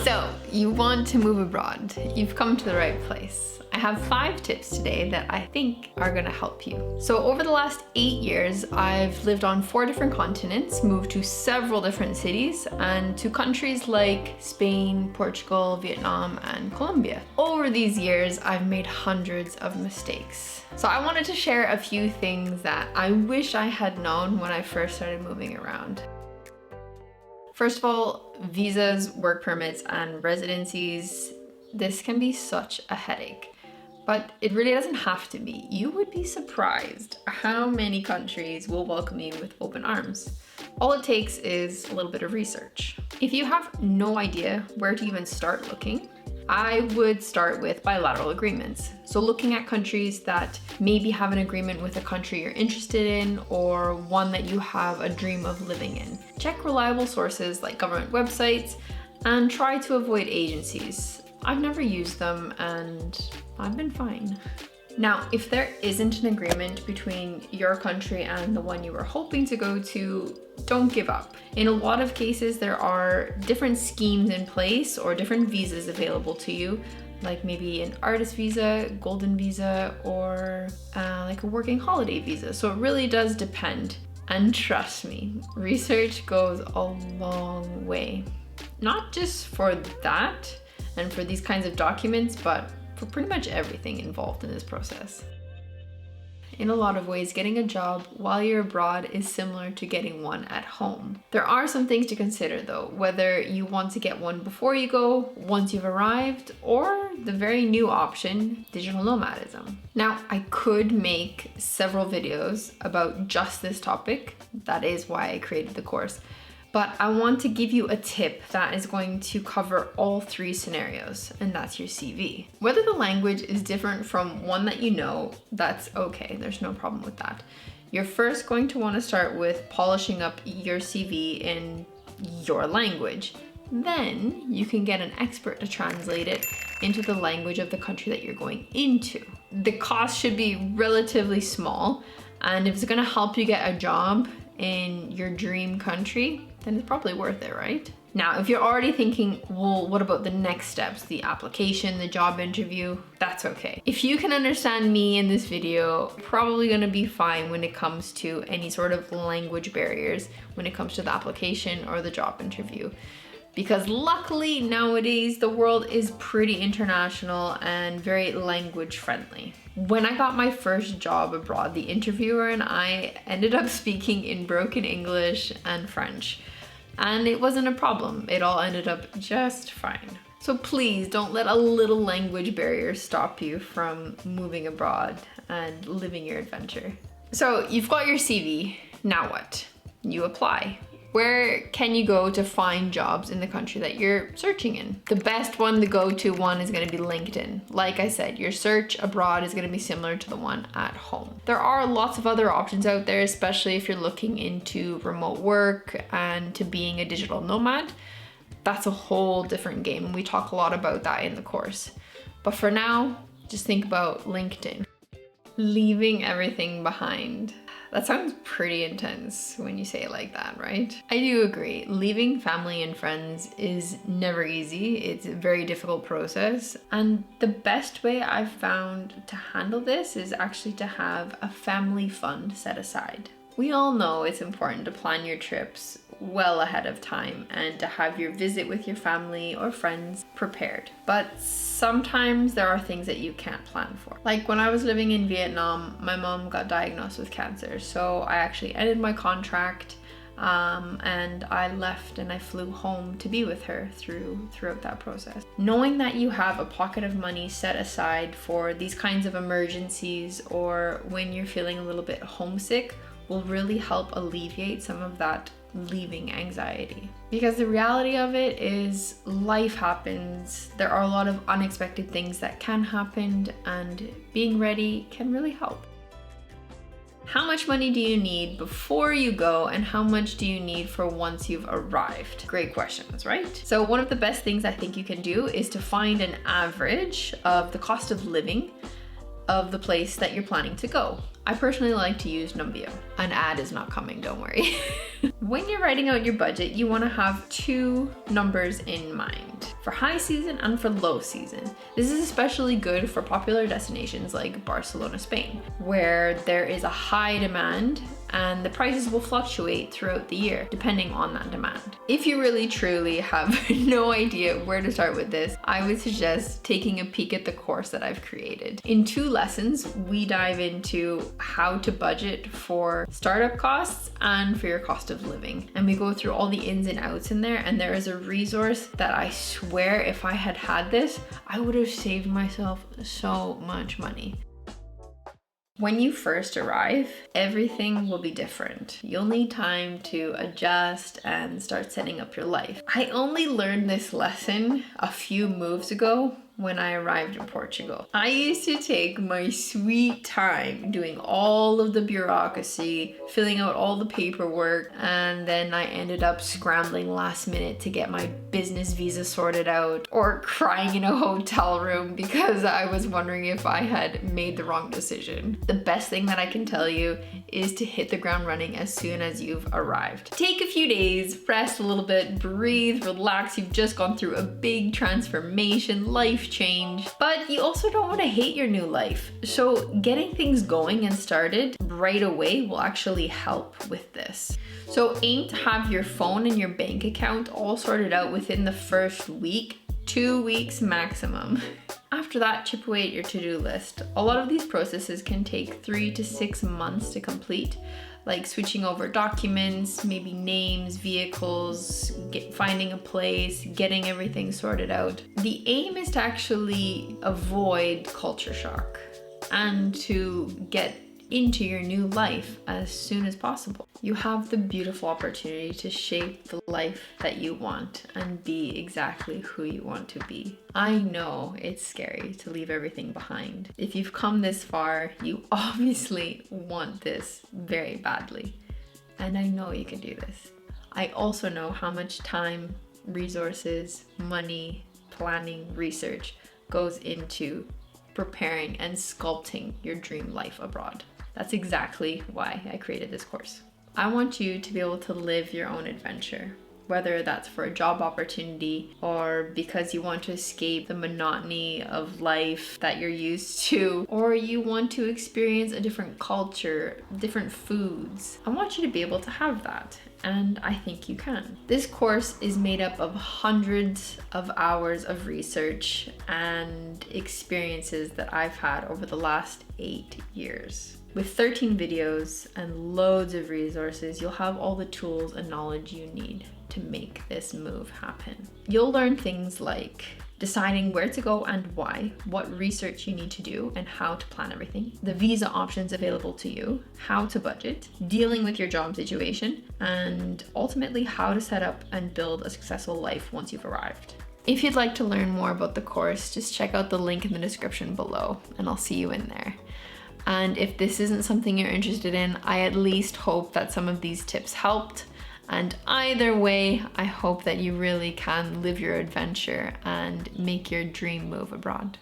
So, you want to move abroad. You've come to the right place. I have 5 tips today that I think are gonna help you. So over the last 8 years, I've lived on 4 different continents, moved to several different cities, and to countries like Spain, Portugal, Vietnam, and Colombia. Over these years, I've made hundreds of mistakes. So I wanted to share a few things that I wish I had known when I first started moving around. First of all, visas, work permits, and residencies, this can be such a headache. But it really doesn't have to be. You would be surprised how many countries will welcome you with open arms. All it takes is a little bit of research. If you have no idea where to even start looking, I would start with bilateral agreements. So looking at countries that maybe have an agreement with a country you're interested in or one that you have a dream of living in. Check reliable sources like government websites and try to avoid agencies. I've never used them and I've been fine. Now, if there isn't an agreement between your country and the one you were hoping to go to, don't give up. In a lot of cases, there are different schemes in place or different visas available to you, like maybe an artist visa, golden visa, or like a working holiday visa. So it really does depend. And trust me, research goes a long way. Not just for that and for these kinds of documents, but for pretty much everything involved in this process. In a lot of ways, getting a job while you're abroad is similar to getting one at home. There are some things to consider though, whether you want to get one before you go, once you've arrived, or the very new option, digital nomadism. Now, I could make several videos about just this topic. That is why I created the course. But I want to give you a tip that is going to cover all 3 scenarios, and that's your CV. Whether the language is different from one that you know, that's okay, there's no problem with that. You're first going to want to start with polishing up your CV in your language. Then you can get an expert to translate it into the language of the country that you're going into. The cost should be relatively small, and if it's going to help you get a job in your dream country, then it's probably worth it, right? Now, if you're already thinking, well, what about the next steps? The application, the job interview, that's okay. If you can understand me in this video, probably gonna be fine when it comes to any sort of language barriers, when it comes to the application or the job interview. Because luckily nowadays, the world is pretty international and very language friendly. When I got my first job abroad, the interviewer and I ended up speaking in broken English and French. And it wasn't a problem. It all ended up just fine. So please don't let a little language barrier stop you from moving abroad and living your adventure. So you've got your CV, now what? You apply. Where can you go to find jobs in the country that you're searching in? The best one, the go-to one, is going to be LinkedIn. Like I said, your search abroad is going to be similar to the one at home. There are lots of other options out there, especially if you're looking into remote work and to being a digital nomad. That's a whole different game, and we talk a lot about that in the course. But for now, just think about LinkedIn. Leaving everything behind. That sounds pretty intense when you say it like that, right? I do agree. Leaving family and friends is never easy. It's a very difficult process. And the best way I've found to handle this is actually to have a family fund set aside. We all know it's important to plan your trips well ahead of time and to have your visit with your family or friends prepared. But sometimes there are things that you can't plan for. Like when I was living in Vietnam, my mom got diagnosed with cancer. So I actually ended my contract and I left and I flew home to be with her throughout that process. Knowing that you have a pocket of money set aside for these kinds of emergencies or when you're feeling a little bit homesick will really help alleviate some of that leaving anxiety. Because the reality of it is life happens. There are a lot of unexpected things that can happen, and being ready can really help. How much money do you need before you go, and how much do you need for once you've arrived? Great questions, right? So one of the best things I think you can do is to find an average of the cost of living of the place that you're planning to go. I personally like to use Numbeo. An ad is not coming, don't worry. When you're writing out your budget, you want to have 2 numbers in mind. for high season and for low season. This is especially good for popular destinations like Barcelona, Spain, where there is a high demand and the prices will fluctuate throughout the year depending on that demand. If you really truly have no idea where to start with this, I would suggest taking a peek at the course that I've created. In 2 lessons, we dive into how to budget for startup costs and for your cost of living. And we go through all the ins and outs in there, and there is a resource that I swear if I had had this, I would have saved myself so much money. When you first arrive, everything will be different. You'll need time to adjust and start setting up your life. I only learned this lesson a few moves ago when I arrived in Portugal. I used to take my sweet time doing all of the bureaucracy, filling out all the paperwork, and then I ended up scrambling last minute to get my business visa sorted out, or crying in a hotel room because I was wondering if I had made the wrong decision. The best thing that I can tell you is to hit the ground running as soon as you've arrived. Take a few days, rest a little bit, breathe, relax. You've just gone through a big transformation, life change, but you also don't want to hate your new life. So getting things going and started right away will actually help with this. So aim to have your phone and your bank account all sorted out within the first week, 2 weeks maximum. After that, chip away at your to-do list. A lot of these processes can take 3 to 6 months to complete, like switching over documents, maybe names, vehicles, finding a place, getting everything sorted out. The aim is to actually avoid culture shock and to get into your new life as soon as possible. You have the beautiful opportunity to shape the life that you want and be exactly who you want to be. I know it's scary to leave everything behind. If you've come this far, you obviously want this very badly. And I know you can do this. I also know how much time, resources, money, planning, research goes into preparing and sculpting your dream life abroad. That's exactly why I created this course. I want you to be able to live your own adventure, whether that's for a job opportunity or because you want to escape the monotony of life that you're used to, or you want to experience a different culture, different foods. I want you to be able to have that, and I think you can. This course is made up of hundreds of hours of research and experiences that I've had over the last 8 years. With 13 videos and loads of resources, you'll have all the tools and knowledge you need to make this move happen. You'll learn things like deciding where to go and why, what research you need to do and how to plan everything, the visa options available to you, how to budget, dealing with your job situation, and ultimately how to set up and build a successful life once you've arrived. If you'd like to learn more about the course, just check out the link in the description below and I'll see you in there. And if this isn't something you're interested in, I at least hope that some of these tips helped. And either way, I hope that you really can live your adventure and make your dream move abroad.